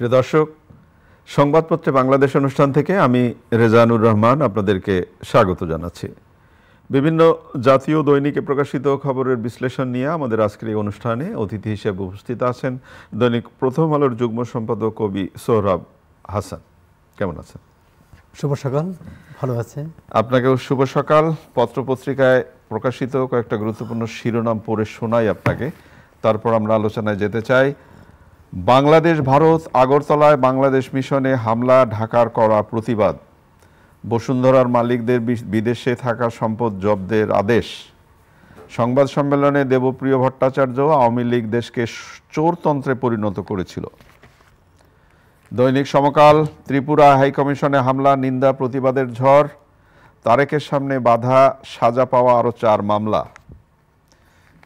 প্রিয় দর্শক, সংবাদপত্রে বাংলাদেশ অনুষ্ঠান থেকে আমি রেজানুর রহমান আপনাদেরকে স্বাগত জানাচ্ছি। বিভিন্ন জাতীয় দৈনিকে প্রকাশিত খবরের বিশ্লেষণ নিয়ে আমাদের আজকের এই অনুষ্ঠানে অতিথি হিসেবে উপস্থিত আছেন দৈনিক প্রথম আলোর যুগ্ম সম্পাদক কবি সোহরাব হাসান। কেমন আছেন? শুভ সকাল। ভালো আছে। আপনাকেও শুভ সকাল। পত্রপত্রিকায় প্রকাশিত কয়েকটা গুরুত্বপূর্ণ শিরোনাম পড়ে শোনাই আপনাকে, তারপর আমরা আলোচনায় যেতে চাই। বাংলাদেশ ভারত আগরতলায় বাংলাদেশ মিশনে হামলা, ঢাকার করা প্রতিবাদ। বসুন্ধরার মালিকদের বিদেশে থাকা সম্পদ জব্দের আদেশ। সংবাদ সম্মেলনে দেবপ্রিয় ভট্টাচার্য আওয়ামী লীগ দেশকে চোরতন্ত্রে পরিণত করেছিল। দৈনিক সমকাল, ত্রিপুরা হাইকমিশনে হামলা, নিন্দা প্রতিবাদের ঝড়। তারেকের সামনে বাধা, সাজা পাওয়া আরও 4 মামলা।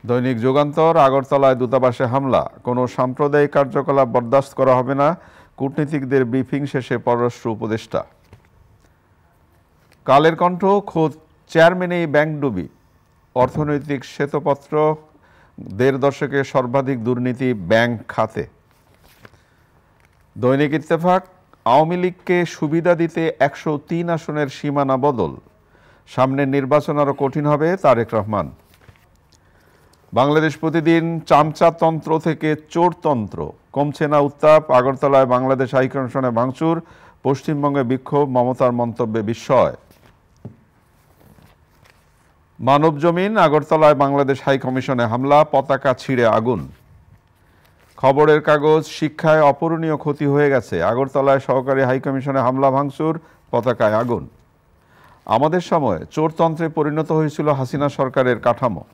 দৈনিক যুগান্তর, আগরতলায় দূতাবাসে হামলা, কোনো সাম্প্রদায়িক কার্যকলাপ বরদাস্ত করা হবে না, কূটনীতিকদের ব্রিফিং শেষে পররাষ্ট্র উপদেষ্টা। কালের কণ্ঠ, খোদ চেয়ারম্যানেই ব্যাংক ডুবি, অর্থনৈতিক শ্বেতপত্র, 1.5 দশকে সর্বাধিক দুর্নীতি ব্যাংক খাতে। দৈনিক ইত্তেফাক, আওয়ামী লীগকে সুবিধা দিতে 103 আসনের সীমানা বদল, সামনের নির্বাচন আরও কঠিন হবে, তারেক রহমান। বাংলাদেশ প্রতিদিন, চামচাতন্ত্র থেকে চোরতন্ত্র, কমছে না উত্তাপ, আগরতলায় বাংলাদেশ হাইকমিশনে ভাঙচুর, পশ্চিমবঙ্গে বিক্ষোভ, মমতার মন্তব্যে বিস্ময়। মানবজমিন, আগরতলায় বাংলাদেশ হাইকমিশনে হামলা, পতাকা ছিঁড়ে আগুন। খবরের কাগজ, শিক্ষায় অপূরণীয় ক্ষতি হয়ে গেছে, আগরতলায় সহকারী হাইকমিশনে হামলা, ভাঙচুর, পতাকায় আগুন। আমাদের সময় চোরতন্ত্রে পরিণত হয়েছিল হাসিনা সরকারের কাঠামো।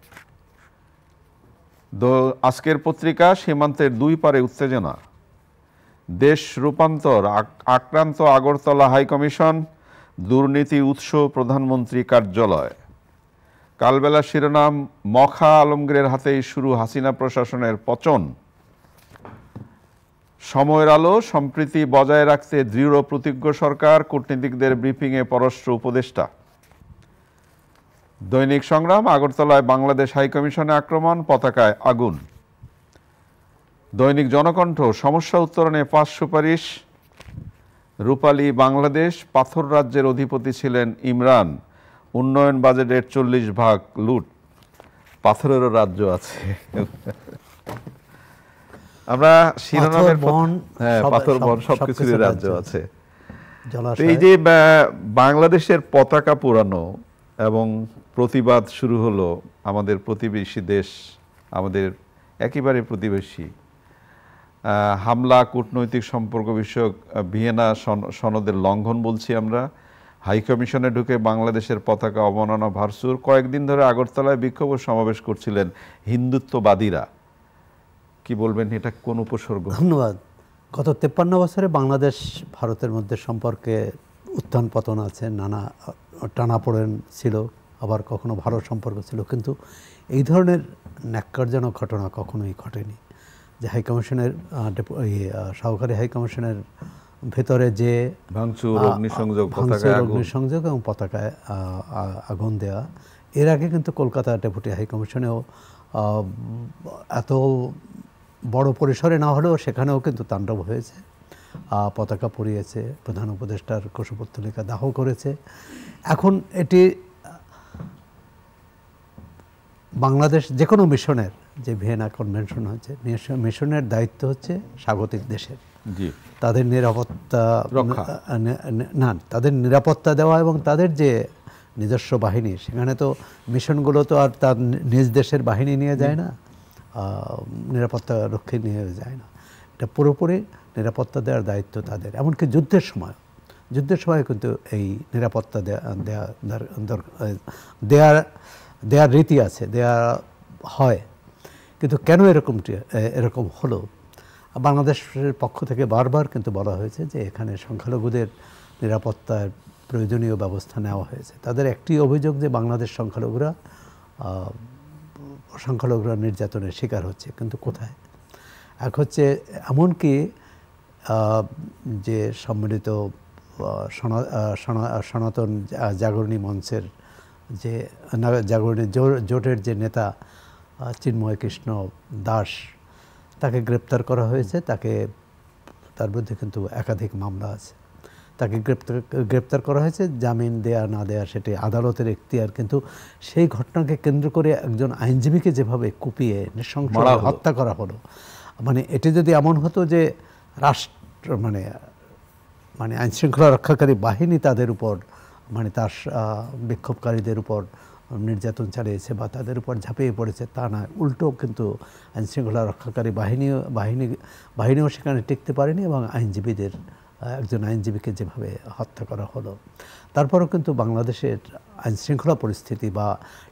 আজকের পত্রিকা, সীমান্তের 2 পারে উত্তেজনা, দেশ রূপান্তর, আক্রান্ত আগরতলা হাইকমিশন, দুর্নীতি উৎস প্রধানমন্ত্রী কার্যালয়। কালবেলা শিরোনাম, মখা আলমগীরের হাতেই শুরু হাসিনা প্রশাসনের পতন। সময়ের আলো, সম্প্রীতি বজায় রাখতে দৃঢ় প্রতিজ্ঞ সরকার, কূটনীতিকদের ব্রিফিংয়ে পররাষ্ট্র উপদেষ্টা। দৈনিক সংগ্রাম, আগরতলায় বাংলাদেশ হাইকমিশনে আক্রমণ, পতাকায় আগুন। দৈনিক জনকণ্ঠ, সমস্যা উত্তরণে 5 সুপারিশ। রূপালী বাংলাদেশ, পাথর রাজ্যের অধিপতি ছিলেন ইমরান, উন্নয়ন বাজেটের 40% লুট। পাথরেরও রাজ্য আছে। আমরা শিরোনামের পাথর বন সবকিছুরই রাজ্য আছে। এই যে বাংলাদেশের পতাকা পোড়ানো এবং প্রতিবাদ শুরু হলো, আমাদের প্রতিবেশী দেশ, আমাদের একেবারে প্রতিবেশী, হামলা, কূটনৈতিক সম্পর্ক বিষয়ক ভিয়েনা সনদের লঙ্ঘন বলছি আমরা। হাইকমিশনে ঢুকে বাংলাদেশের পতাকা অবমাননা, ভার্চুর। কয়েকদিন ধরে আগরতলায় বিক্ষোভ সমাবেশ করছিলেন হিন্দুত্ববাদীরা। কি বলবেন, এটা কোন উপসর্গ? ধন্যবাদ। গত 53 বছরে বাংলাদেশ ভারতের মধ্যে সম্পর্কে উত্থান পতন আছে, নানা টানাপোড়েন ছিল, আবার কখনো ভালো সম্পর্ক ছিল, কিন্তু এই ধরনের ন্যাক্কারজনক ঘটনা কখনোই ঘটেনি। যে হাইকমিশনের সহকারী হাইকমিশনের ভেতরে যে ভাঙচুর, অগ্নিসংযোগ এবং পতাকায় আগুন দেওয়া, এর আগে কিন্তু কলকাতা ডেপুটি হাইকমিশনেও এত বড় পরিসরে না হলেও সেখানেও কিন্তু তাণ্ডব হয়েছে। পতাকা পুড়িয়েছে, প্রধান উপদেষ্টার কুশপুত্তলিকা দাহ করেছে। এখন এটি বাংলাদেশ যে কোনো মিশনের, যে ভিয়েনা কনভেনশন হচ্ছে, মিশনের দায়িত্ব হচ্ছে স্বাগতিক দেশের, তাদের নিরাপত্তা তাদের নিরাপত্তা দেওয়া এবং তাদের যে নিজস্ব বাহিনী, সেখানে তো মিশনগুলো তো আর তার নিজ দেশের বাহিনী নিয়ে যায় না, নিরাপত্তা রক্ষী নিয়ে যায় না। এটা পুরোপুরি নিরাপত্তা দেওয়ার দায়িত্ব তাদের। এমনকি যুদ্ধের সময় কিন্তু এই নিরাপত্তা দেওয়ার রীতি আছে, দেওয়া হয়। কিন্তু কেন এরকম হলো? বাংলাদেশের পক্ষ থেকে বারবার কিন্তু বলা হয়েছে যে এখানে সংখ্যালঘুদের নিরাপত্তার প্রয়োজনীয় ব্যবস্থা নেওয়া হয়েছে। তাদের একটি অভিযোগ যে বাংলাদেশ সংখ্যালঘুরা নির্যাতনের শিকার হচ্ছে, কিন্তু কোথায়? এক হচ্ছে এমনকি যে সম্মিলিত সনাতন জাগরণী মঞ্চের যে জাগরণী জোটের যে নেতা চিন্ময় কৃষ্ণ দাস, তাকে গ্রেপ্তার করা হয়েছে, তাকে তার বিরুদ্ধে কিন্তু একাধিক মামলা আছে। তাকে গ্রেপ্তার করা হয়েছে, জামিন দেয়া না দেয়া সেটি আদালতের এখতিয়ার। কিন্তু সেই ঘটনাকে কেন্দ্র করে একজন আইনজীবীকে যেভাবে কুপিয়ে নৃশংসভাবে হত্যা করা হলো, মানে এটি যদি এমন হতো যে রাষ্ট্র মানে আইনশৃঙ্খলা রক্ষাকারী বাহিনী তাদের উপর মানে তার বিক্ষোভকারীদের উপর নির্যাতন চালিয়েছে বা তাদের উপর ঝাঁপিয়ে পড়েছে, তা নয়, উল্টো কিন্তু আইনশৃঙ্খলা রক্ষাকারী বাহিনীও সেখানে টিকতে পারেনি এবং একজন আইনজীবীকে যেভাবে হত্যা করা হলো। তারপরেও কিন্তু বাংলাদেশের আইনশৃঙ্খলা পরিস্থিতি বা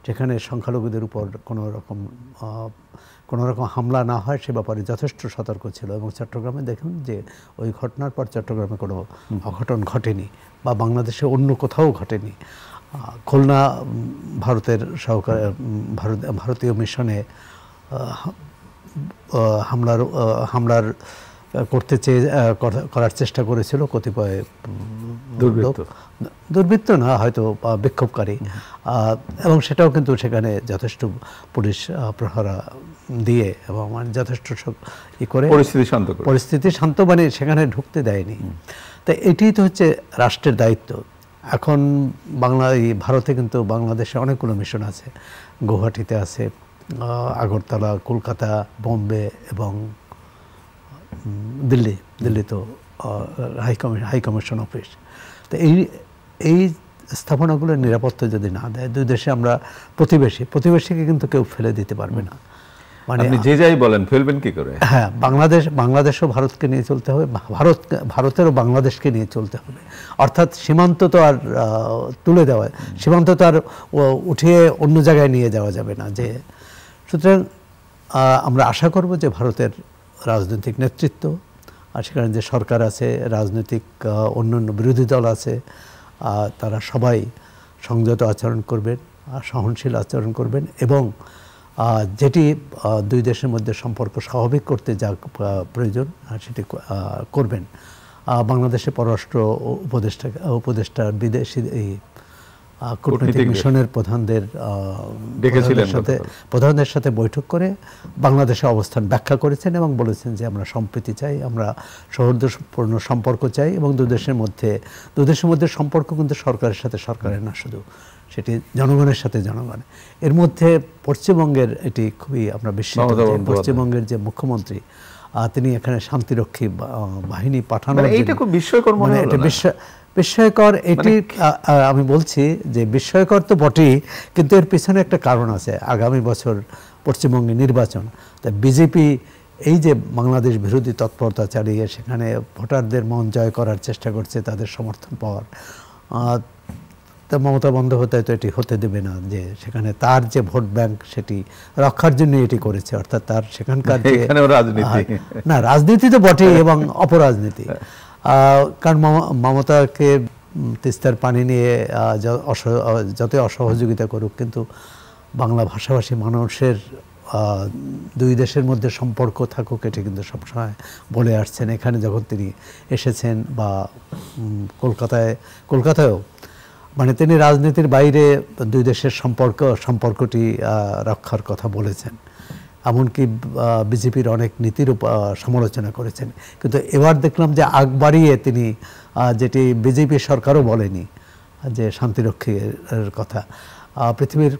সেখানে সংখ্যালঘুদের উপর কোনো রকম হামলা না হয় সে ব্যাপারে যথেষ্ট সতর্ক ছিল। এবং চট্টগ্রামে দেখুন যে ওই ঘটনার পর চট্টগ্রামে কোনো অঘটন ঘটেনি বা বাংলাদেশে অন্য কোথাও ঘটেনি। খুলনা ভারতীয় মিশনে হামলার করার চেষ্টা করেছিল কতিপয় দুর্বৃত্ত না হয়তো বিক্ষোভকারী, এবং সেটাও কিন্তু সেখানে যথেষ্ট পুলিশ প্রহরা দিয়ে এবং যথেষ্ট করে পরিস্থিতি শান্ত মানে সেখানে ঢুকতে দেয়নি। তো এটি তো হচ্ছে রাষ্ট্রের দায়িত্ব। এখন ভারতে কিন্তু বাংলাদেশে অনেকগুলো মিশন আছে, গুয়াহাটিতে আছে, আগরতলা, কলকাতা, বোম্বে এবং দিল্লি তো হাই কমিশন অফিস। তো এই স্থাপনাগুলোর নিরাপত্তা যদি না দেয়, দুই দেশে আমরা প্রতিবেশীকে কিন্তু কেউ ফেলে দিতে পারবে না। মানে যে যাই বলেন ফেলবেন কি করে? হ্যাঁ, বাংলাদেশও ভারতকে নিয়ে চলতে হবে, ভারতেরও বাংলাদেশকে নিয়ে চলতে হবে। অর্থাৎ সীমান্ত তো আর তুলে দেওয়া, সীমান্ত তো আর উঠিয়ে অন্য জায়গায় নিয়ে যাওয়া যাবে না। সুতরাং আমরা আশা করব যে ভারতের রাজনৈতিক নেতৃত্ব আর সেখানে যে সরকার আছে, রাজনৈতিক অন্যান্য বিরোধী দল আছে, তারা সবাই সংযত আচরণ করবেন, সহনশীল আচরণ করবেন এবং যেটি দুই দেশের মধ্যে সম্পর্ক স্বাভাবিক করতে যা প্রয়োজন সেটি করবেন। বাংলাদেশের পররাষ্ট্র উপদেষ্টা বিদেশি কূটনৈতিক মিশনের প্রধানদের সাথে বৈঠক করে বাংলাদেশের অবস্থান ব্যাখ্যা করেছেন এবং বলেছেন যে আমরা সম্প্রীতি চাই, আমরা সৌহার্দ্যপূর্ণ সম্পর্ক চাই এবং দুই দেশের মধ্যে সম্পর্ক কিন্তু সরকারের সাথে সরকারের না, শুধু সেটি জনগণের সাথে জনগণ। এর মধ্যে পশ্চিমবঙ্গের এটি খুবই আমরা বিশ্বাস করি, পশ্চিমবঙ্গের যে মুখ্যমন্ত্রী তিনি এখানে শান্তিরক্ষী বাহিনী পাঠানোর, এটা খুব বিস্ময়কর মনে হলো। বিস্ময়কর এটি আমি বলছি যে বিস্ময়কর তো বটেই, কিন্তু এর পিছনে একটা কারণ আছে। আগামী বছর পশ্চিমবঙ্গে নির্বাচন, তাই বিজেপি এই যে বাংলাদেশ বিরোধী তৎপরতা চালিয়ে সেখানে ভোটারদের মন জয় করার চেষ্টা করছে, তাদের সমর্থন পাওয়ার, তো মমতা বন্দ্যোপাধ্যায় তো এটি হতে দেবে না যে সেখানে তার যে ভোট ব্যাংক সেটি রক্ষার জন্য এটি করেছে। অর্থাৎ তার সেখানকার রাজনীতি তো বটেই এবং অপরাজনীতি। কারণ মমতাকে তিস্তার পানি নিয়ে যতই অসহযোগিতা করুক, কিন্তু বাংলা ভাষাভাষী মানুষের দুই দেশের মধ্যে সম্পর্ক থাকুক এটি কিন্তু সবসময় বলে আসছেন। এখানে যখন তিনি এসেছেন বা কলকাতায়ও মানে তিনি রাজনীতির বাইরে দুই দেশের সম্পর্কটি রক্ষার কথা বলেছেন। এমনকি বিজেপির অনেক নীতির সমালোচনা করেছেন। কিন্তু এবার দেখলাম যে আগ বাড়িয়ে তিনি, যেটি বিজেপি সরকারও বলেনি, যে শান্তিরক্ষীর কথা। পৃথিবীর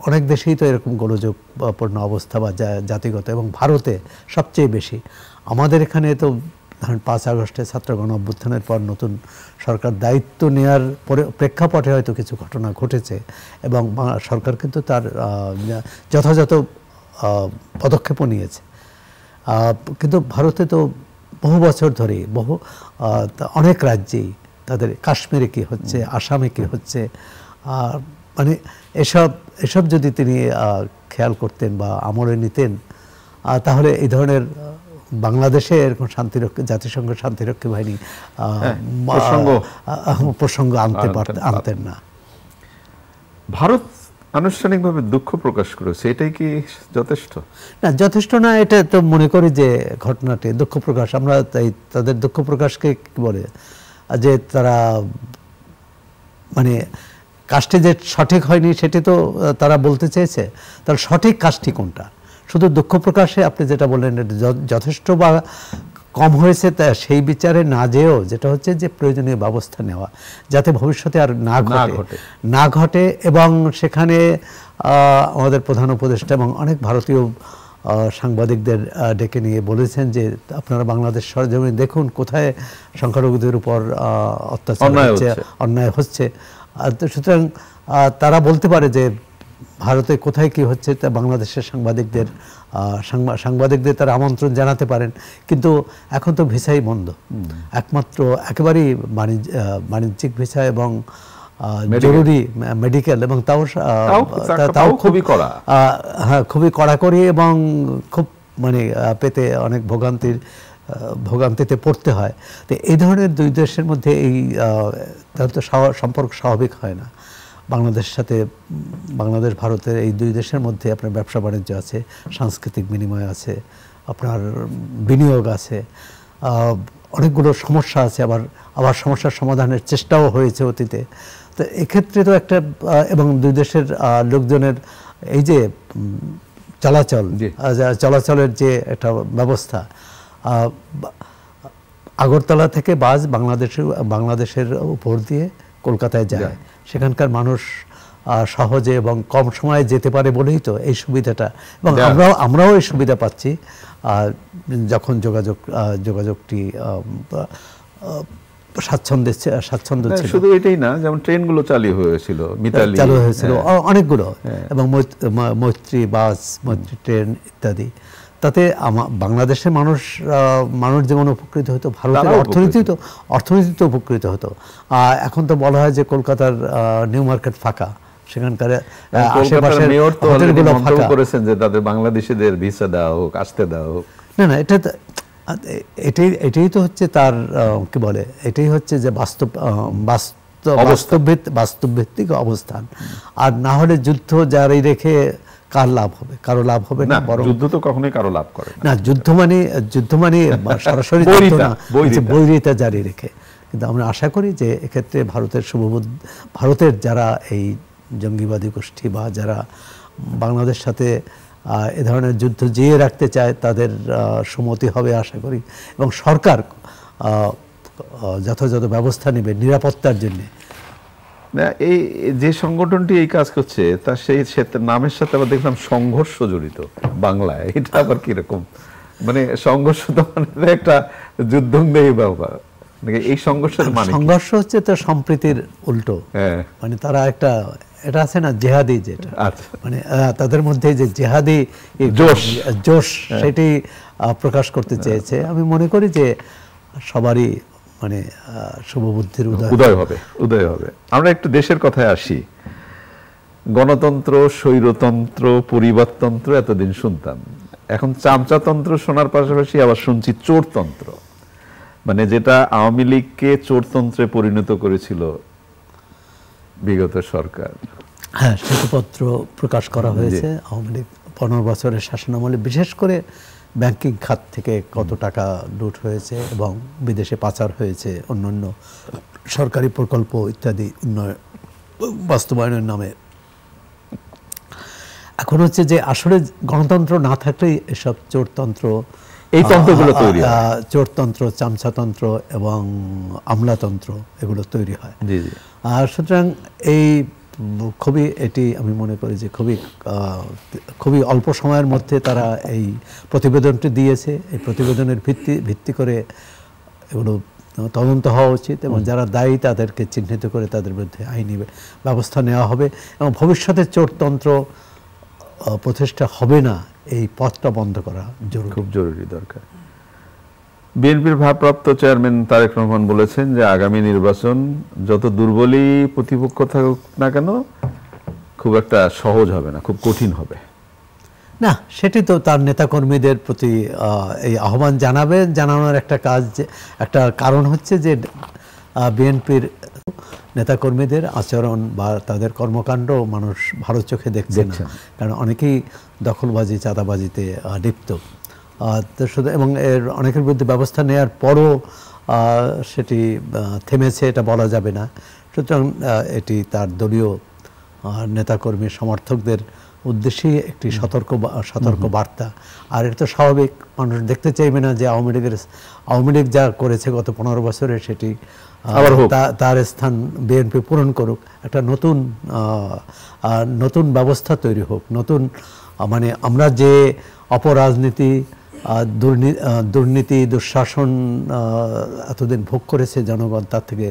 অনেক দেশেই তো এরকম গোলযোগপূর্ণ অবস্থা বা জাতিগত, এবং ভারতে সবচেয়ে বেশি। আমাদের এখানে তো ধরেন 5 আগস্টে ছাত্র গণ অভ্যুত্থানের পর নতুন সরকার দায়িত্ব নেওয়ার প্রেক্ষাপটে হয়তো কিছু ঘটনা ঘটেছে এবং সরকার কিন্তু তার যথাযথ পদক্ষেপও নিয়েছে। কিন্তু ভারতে তো বহু বছর ধরে অনেক রাজ্যেই তাদের কাশ্মীরে কী হচ্ছে, আসামে কী হচ্ছে, মানে এসব যদি তিনি খেয়াল করতেন বা আমলে নিতেন, তাহলে এই ধরনের বাংলাদেশে এরকম জাতিসংঘ শান্তিরক্ষী বাহিনী প্রসঙ্গ আনতেন না। ভারত আনুষ্ঠানিকভাবে দুঃখ প্রকাশ করেছে, এটাই কি যথেষ্ট? না, যথেষ্ট না। এটা তো মনে করি যে ঘটনাটি দুঃখ প্রকাশ, আমরা তাই তাদের দুঃখ প্রকাশকে কি বলে, যে তারা মানে কাজটি যে সঠিক হয়নি সেটি তো তারা বলতে চেয়েছে, তাহলে সঠিক কাজটি কোনটা? শুধু দুঃখ প্রকাশে আপনি যেটা বললেন যথেষ্ট বা কম হয়েছে তা সেই বিচারে না যেও যেটা হচ্ছে যে প্রয়োজনীয় ব্যবস্থা নেওয়া যাতে ভবিষ্যতে আর না ঘটে এবং সেখানে আমাদের প্রধান উপদেষ্টা এবং অনেক ভারতীয় সাংবাদিকদের ডেকে নিয়ে বলেছেন যে আপনারা বাংলাদেশ সরজমিনে দেখুন কোথায় সংখ্যালঘুদের উপর অত্যাচার হচ্ছে, অন্যায় হচ্ছে। সুতরাং তারা বলতে পারে যে ভারতে কোথায় কি হচ্ছে তা বাংলাদেশের সাংবাদিকদের তারা আমন্ত্রণ জানাতে পারেন, কিন্তু এখন তো ভিসাই বন্ধ, একমাত্র একেবারেই বাণিজ্যিক ভিসা এবং জরুরি মেডিকেল, এবং তাও খুবই কড়া, হ্যাঁ খুবই কড়াকড়ি এবং খুব মানে পেতে অনেক ভোগান্তিতে পড়তে হয়। তো এই ধরনের দুই দেশের মধ্যে এই তো সম্পর্ক স্বাভাবিক হয় না। বাংলাদেশ ভারতের এই দুই দেশের মধ্যে আপনার ব্যবসা বাণিজ্য আছে, সাংস্কৃতিক বিনিময় আছে, আপনার বিনিয়োগ আছে, অনেকগুলো সমস্যা আছে, আবার সমস্যার সমাধানের চেষ্টাও হয়েছে অতীতে। তো এক্ষেত্রে তো একটা এবং দুই দেশের লোকজনের এই যে চলাচলের যে একটা ব্যবস্থা, আগরতলা থেকে বাস বাংলাদেশের উপর দিয়ে কলকাতায় যায়, সেখানকার মানুষ সহজে এবং কম সময়ে যেতে পারে বলেই তো এই সুবিধাটা, এবং আমরাও এই সুবিধা পাচ্ছি যখন যোগাযোগটি স্বাচ্ছন্দ্য ছিল। শুধু এটাই না, যেমন ট্রেনগুলো চালু হয়েছিল অনেকগুলো, এবং মৈত্রী বাস, মৈত্রী ট্রেন ইত্যাদি, তাতে বাংলাদেশের মানুষ যেমন উপকৃত হতো, ভারতের অর্থনীতি তো উপকৃত হতো। এখন তো বলা হয় যে কলকাতার নিউ মার্কেট ফাঁকা, সেখানকার আশেপাশের হোটেলগুলো ফাঁকা করেছেন যে তাদের বাংলাদেশিদের ভিসা দেওয়া হোক, আসতে দেওয়া হোক। না এটাই তো হচ্ছে তার কি বলে, এটাই হচ্ছে যে বাস্তবভিত্তিক অবস্থান। আর না হলে যুদ্ধ জারি রেখে কার লাভ হবে? কারো লাভ হবে না। যুদ্ধ তো কখনোই কারো লাভ করে না। যুদ্ধ মানে সরাসরি বৈরিতা জারি রেখে। কিন্তু আমরা আশা করি যে এক্ষেত্রে ভারতের যারা এই জঙ্গিবাদী গোষ্ঠী বা যারা বাংলাদেশের সাথে এ ধরনের যুদ্ধ জিয়ে রাখতে চায় তাদের সম্মতি হবে আশা করি, এবং সরকার যথাযথ ব্যবস্থা নেবে নিরাপত্তার জন্য। এই যে সংগঠনটি এই কাজ করছে তার সেই নামের সাথে আবার দেখলাম সংঘর্ষ জড়িত বাংলায়, এটা আবার কিরকম? মানে সংঘর্ষ তো মানে একটা যুদ্ধংদেহী ব্যাপার, এই সংঘর্ষ হচ্ছে তো সম্প্রীতির উল্টো। মানে তারা এটা আছে না জেহাদি, যেটা মানে তাদের মধ্যে যে জেহাদি জোশ সেটি প্রকাশ করতে চেয়েছে। আমি মনে করি যে সবারই মানে শুভবুদ্ধির উদয় হবে। আমরা একটু দেশের কথায় আসি। গণতন্ত্র, স্বৈরতন্ত্র, পরিবারতন্ত্র এতদিন শুনতাম, এখন চামচাতন্ত্র শোনার পাশাপাশি আবার শুনছি চোরতন্ত্র, মানে যেটা আওয়ামী লীগকে চোরতন্ত্রে পরিণত করেছিল বিগত সরকার। হ্যাঁ, শ্বেতপত্র প্রকাশ করা হয়েছে আওয়ামী লীগ 15 বছরের শাসনামলে, বিশেষ করে ব্যাংকিং খাত থেকে কত টাকা লুট হয়েছে এবং বিদেশে পাচার হয়েছে অন্যান্য সরকারি প্রকল্প ইত্যাদি বাস্তবায়নের নামে। এখন হচ্ছে যে আসলে গণতন্ত্র না থাকলেই এসব চোরতন্ত্র, এই তন্ত্রগুলো তৈরি হয়, চোরতন্ত্র, চামচাতন্ত্র এবং আমলাতন্ত্র এগুলো তৈরি হয়। আর সুতরাং এটি আমি মনে করি যে খুবই অল্প সময়ের মধ্যে তারা এই প্রতিবেদনটি দিয়েছে। এই প্রতিবেদনের ভিত্তি করে এগুলো তদন্ত হওয়া উচিত এবং যারা দায়ী তাদেরকে চিহ্নিত করে তাদের বিরুদ্ধে আইনি ব্যবস্থা নেওয়া হবে এবং ভবিষ্যতে চোরতন্ত্র প্রতিষ্ঠা হবে না, এই পথটা বন্ধ করা খুব জরুরি দরকার। বিএনপির ভারপ্রাপ্ত চেয়ারম্যান তারেক রহমান বলেছেন যে আগামী নির্বাচন যত দুর্বলই প্রতিপক্ষ থাকুক না কেন খুব একটা সহজ হবে না, খুব কঠিন হবে না। সেটি তো তার নেতাকর্মীদের প্রতি এই আহ্বান জানানোর একটা কারণ হচ্ছে যে বিএনপির নেতাকর্মীদের আচরণ বা তাদের কর্মকাণ্ড মানুষ ভালো চোখে দেখছে না, কারণ অনেকেই দখলবাজি, চাঁদাবাজিতে লিপ্ত, এবং এর অনেকের বিরুদ্ধে ব্যবস্থা নেওয়ার পরও সেটি থেমেছে এটা বলা যাবে না। সুতরাং এটি তার দলীয় নেতাকর্মী সমর্থকদের উদ্দেশ্যেই একটি সতর্ক বার্তা। আর এটা তো স্বাভাবিক, মানুষ দেখতে চাইবে না যে আওয়ামী লীগ যা করেছে গত 15 বছরে সেটি তার স্থান বিএনপি পূরণ করুক, একটা নতুন ব্যবস্থা তৈরি হোক, নতুন মানে আমরা যে অপরাজনীতি, দুর্নীতি, দুঃশাসন এতদিন ভোগ করেছে জনগণ, তার থেকে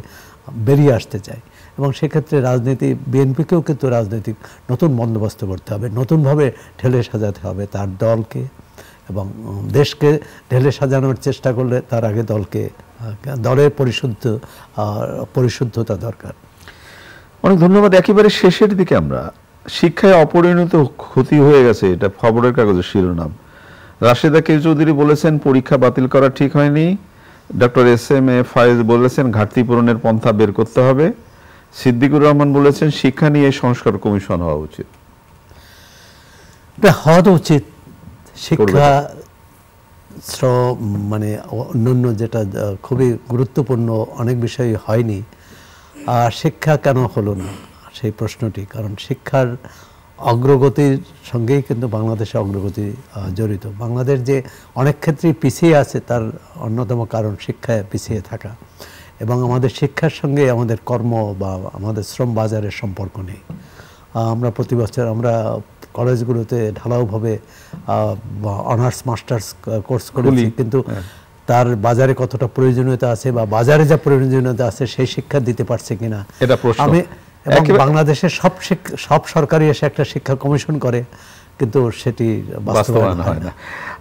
বেরিয়ে আসতে চায়। এবং সেক্ষেত্রে রাজনীতি, বিএনপিকেও কিন্তু রাজনৈতিক নতুন বন্দোবস্ত করতে হবে, নতুনভাবে ঢেলে সাজাতে হবে তার দলকে, এবং দেশকে ঢেলে সাজানোর চেষ্টা করলে তার আগে দলের পরিশুদ্ধতা দরকার। অনেক ধন্যবাদ। একেবারে শেষের দিকে আমরা, শিক্ষায় অপরিণত ক্ষতি হয়ে গেছে, এটা খবরের কাগজের শিরোনাম। রাশেদা কে চৌধুরী বলেছেন পরীক্ষা বাতিল করা ঠিক হয়নি। ডক্টর SM-A ফায়েজ বলেছেন ঘাটতি পূরণের পন্থা বের করতে হবে। সিদ্দিকুর রহমান বলেছেন শিক্ষা নিয়ে সংস্কার কমিশন হওয়া উচিত। হওয়া তো উচিত। শিক্ষা মানে অন্যান্য যেটা খুবই গুরুত্বপূর্ণ অনেক বিষয় হয়নি, শিক্ষা কেন হলো না সেই প্রশ্নটি, কারণ শিক্ষার অগ্রগতির সঙ্গেই কিন্তু বাংলাদেশের অগ্রগতি জড়িত। বাংলাদেশ যে অনেক ক্ষেত্রেই পিছিয়ে আছে তার অন্যতম কারণ শিক্ষায় পিছিয়ে থাকা, এবং আমাদের শিক্ষার সঙ্গে আমাদের কর্ম বা আমাদের শ্রম বাজারের সম্পর্ক নেই। আমরা প্রতি বছর আমরা কলেজগুলোতে ঢালাওভাবে অনার্স মাস্টার্স কোর্স করেছি, কিন্তু তার বাজারে কতটা প্রয়োজনীয়তা আছে বা বাজারে যা প্রয়োজনীয়তা আছে সেই শিক্ষা দিতে পারছে কিনা এটা প্রশ্ন। এবং বাংলাদেশের সব সরকারি এসে একটা শিক্ষা কমিশন করে, কিন্তু সেটি বাস্তবায়ন হয় না।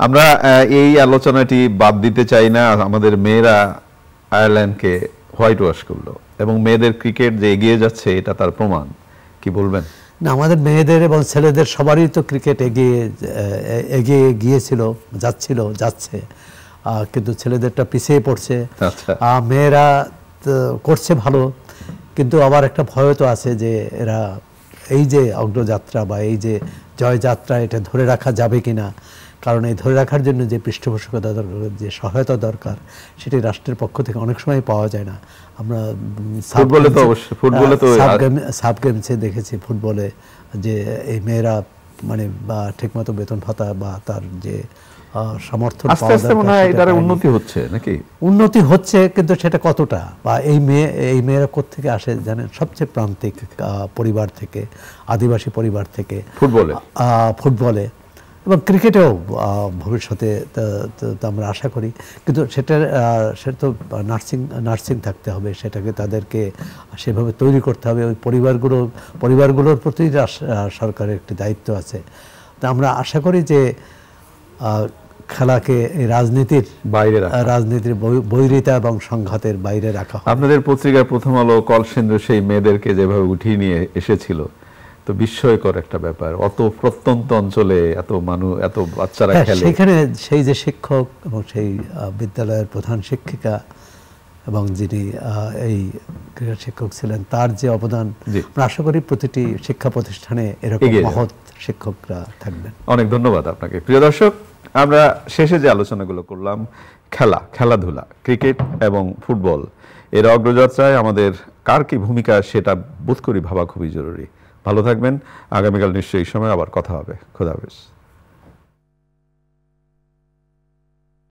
আমরা এই আলোচনাটি বাদ দিতে চাই না। আমাদের মেয়েরা আয়ারল্যান্ডকে হোয়াইট ওয়াশ করলো, এবং মেয়েদের ক্রিকেট যে এগিয়ে যাচ্ছে এটা তার প্রমাণ। কি বলবেন? না, আমাদের মেয়েদের এবং ছেলেদের সবারই তো ক্রিকেট এগিয়ে যাচ্ছে, কিন্তু ছেলেদেরটা পিছিয়ে পড়ছে। মেয়েরা করছে ভালো, কিন্তু আবার একটা ভয় তো আছে যে এরা এই যে অগ্রযাত্রা বা এই যে জয়যাত্রা, এটা ধরে রাখা যাবে কিনা। কারণ এই ধরে রাখার জন্য যে পৃষ্ঠপোষকতা দরকার, যে সহায়তা দরকার, সেটি রাষ্ট্রের পক্ষ থেকে অনেক সময় পাওয়া যায় না। আমরা সাব গেমসে দেখেছি, ফুটবলে, যে এই মেয়েরা মানে বা ঠিকমতো বেতন ভাতা বা তার যে সমর্থন উন্নতি হচ্ছে নাকি? উন্নতি হচ্ছে, কিন্তু সেটা কতটা, বা এই মেয়েরা কোত্থেকে আসে জানেন? সবচেয়ে প্রান্তিক পরিবার থেকে, আদিবাসী পরিবার থেকে, ফুটবলে এবং ক্রিকেটেও ভবিষ্যতে আমরা আশা করি। কিন্তু সেটা তো নার্সিং থাকতে হবে, সেটাকে তাদেরকে সেভাবে তৈরি করতে হবে। ওই পরিবারগুলোর প্রতি সরকারের একটি দায়িত্ব আছে। তা আমরা আশা করি যে খেলাকে রাজনীতির বৈরিতা এবং সংঘাতের বাইরে রাখা হয়। আপনাদের পত্রিকার প্রথম আলো কলসিন্দুর সেই মেয়েদেরকে যেভাবে উঠিয়ে নিয়ে এসেছিল, তো বিস্ময়কর একটা ব্যাপার। অত প্রত্যন্ত অঞ্চলে এত বাচ্চারা খেলে, সেখানে সেই যে শিক্ষক এবং সেই বিদ্যালয়ের প্রধান শিক্ষিকা এবং যিনি এই ক্রীড়া শিক্ষক ছিলেন, তার যে অবদান, আমরা আশা করি প্রতিটি শিক্ষা প্রতিষ্ঠানে এরকম মহৎ শিক্ষকরা থাকবেন। অনেক ধন্যবাদ আপনাকে। প্রিয় দর্শক, আমরা শেষে যে আলোচনাগুলো করলাম, খেলাধুলা, ক্রিকেট এবং ফুটবল এর অগ্রযাত্রায় আমাদের কার কি ভূমিকা, সেটা বোধ করি ভাবা খুবই জরুরি। ভালো থাকবেন। আগামীকাল নিশ্চয়ই এই সময় আবার কথা হবে। খোদা হাফেজ।